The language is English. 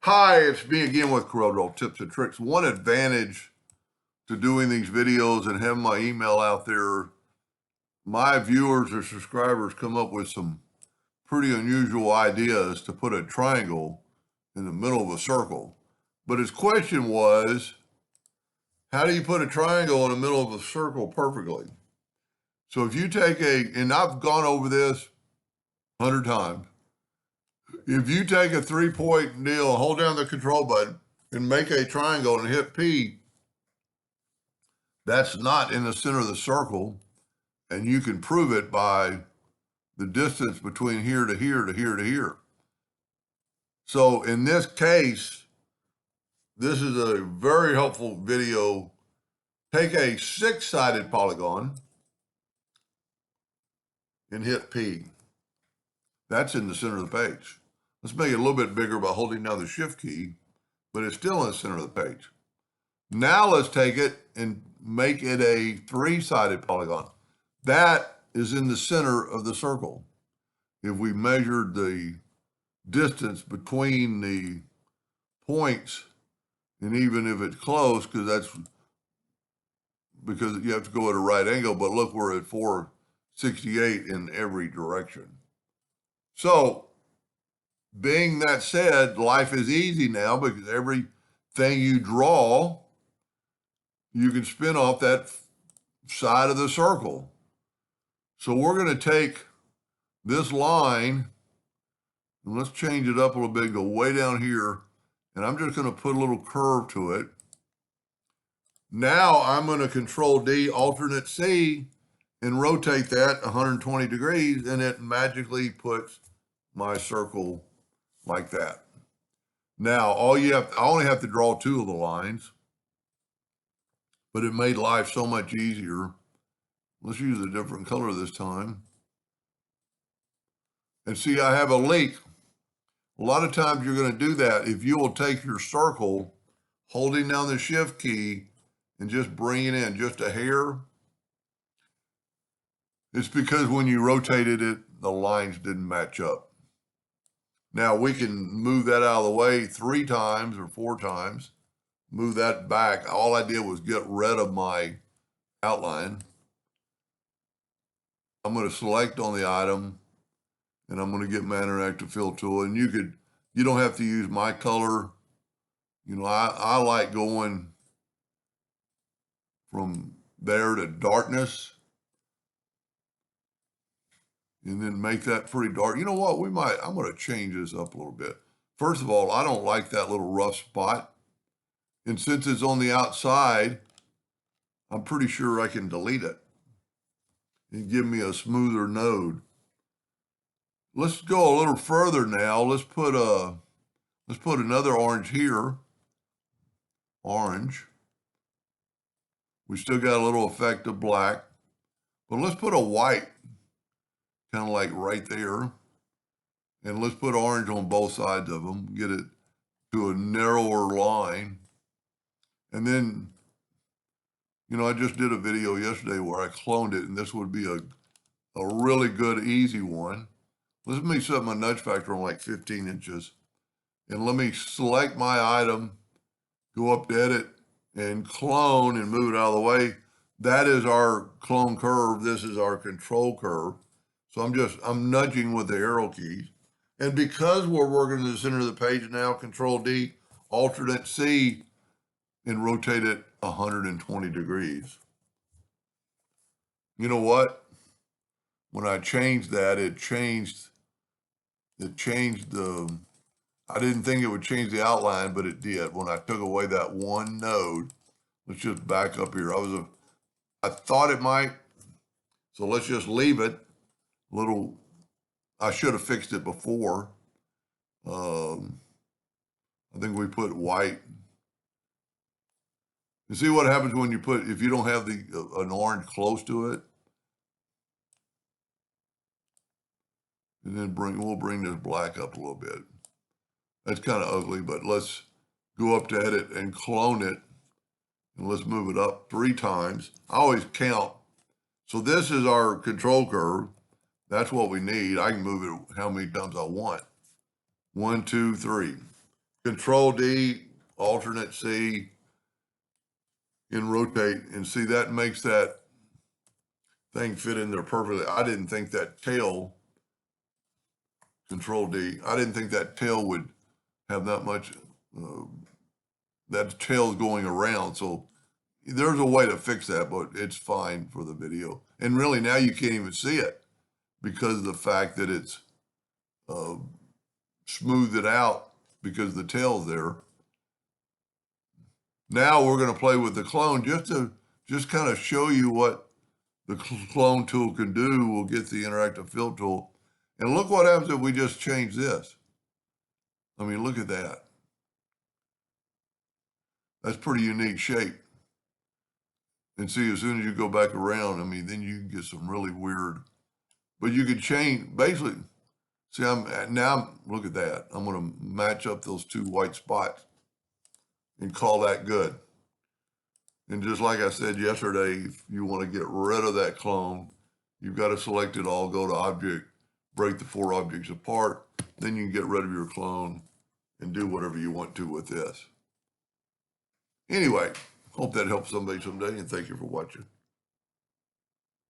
Hi, it's me again with Corel Tips and Tricks. One advantage to doing these videos and having my email out there, my viewers or subscribers come up with some pretty unusual ideas to put a triangle in the middle of a circle. But his question was, how do you put a triangle in the middle of a circle perfectly? So if you take and I've gone over this 100 times, if you take a 3-point deal, hold down the control button and make a triangle and hit P, that's not in the center of the circle, and you can prove it by the distance between here to here to here to here. So in this case, this is a very helpful video. Take a 6-sided polygon and hit P. That's in the center of the page. Let's make it a little bit bigger by holding down the Shift key, but it's still in the center of the page. Now let's take it and make it a 3-sided polygon. That is in the center of the circle. If we measured the distance between the points, and even if it's close, because you have to go at a right angle, but look, we're at 468 in every direction. So, being that said, life is easy now because everything you draw, you can spin off that side of the circle. So we're going to take this line, and let's change it up a little bit, go way down here, and I'm just going to put a little curve to it. Now I'm going to Control D, Alternate C, and rotate that 120 degrees, and it magically puts my circle like that. Now, I only have to draw 2 of the lines, but it made life so much easier. Let's use a different color this time. And see, I have a leak. A lot of times you're going to do that. If you will take your circle, holding down the Shift key, and just bring it in just a hair, it's because when you rotated it, the lines didn't match up. Now we can move that out of the way 3 times or 4 times, move that back. All I did was get rid of my outline. I'm going to select on the item, and I'm going to get my interactive fill tool. And you don't have to use my color. You know, I like going from there to darkness and then make that pretty dark. You know what? I'm going to change this up a little bit. First of all, I don't like that little rough spot. And since it's on the outside, I'm pretty sure I can delete it and give me a smoother node. Let's go a little further now. Let's put another orange here. Orange. We still got a little effect of black, but let's put a white, kind of like right there. And let's put orange on both sides of them, get it to a narrower line. And then, you know, I just did a video yesterday where I cloned it, and this would be a really good, easy one. Let me set my nudge factor on like 15 inches. And let me select my item, go up to edit, and clone and move it out of the way. That is our clone curve. This is our control curve. So I'm nudging with the arrow keys. And because we're working in the center of the page now, Control D, Alternate C, and rotate it 120 degrees. You know what? When I changed that, it changed I didn't think it would change the outline, but it did. When I took away that one node, let's just back up here. I thought it might, so let's just leave it. I should have fixed it before. I think we put white. You see what happens when if you don't have an orange close to it? And then we'll bring this black up a little bit. That's kind of ugly, but let's go up to edit and clone it. And let's move it up 3 times. I always count. So this is our control curve. That's what we need. I can move it how many times I want. 1, 2, 3. Control D, alternate C, and rotate, and see that makes that thing fit in there perfectly. I didn't think that tail, Control D, I didn't think that tail would have that much, that tail's going around. So there's a way to fix that, but it's fine for the video. And really now you can't even see it because of the fact that it's smoothed it out because the tail's there. Now we're going to play with the clone just kind of show you what the clone tool can do. We'll get the interactive fill tool. And look what happens if we just change this. I mean, look at that. That's pretty unique shape. And see, as soon as you go back around, I mean, then you can get some really weird, but you could change, basically, see, look at that. I'm going to match up those two white spots and call that good. And just like I said yesterday, if you want to get rid of that clone, you've got to select it all, go to object, break the 4 objects apart, then you can get rid of your clone and do whatever you want to with this. Anyway, hope that helps somebody someday, and thank you for watching.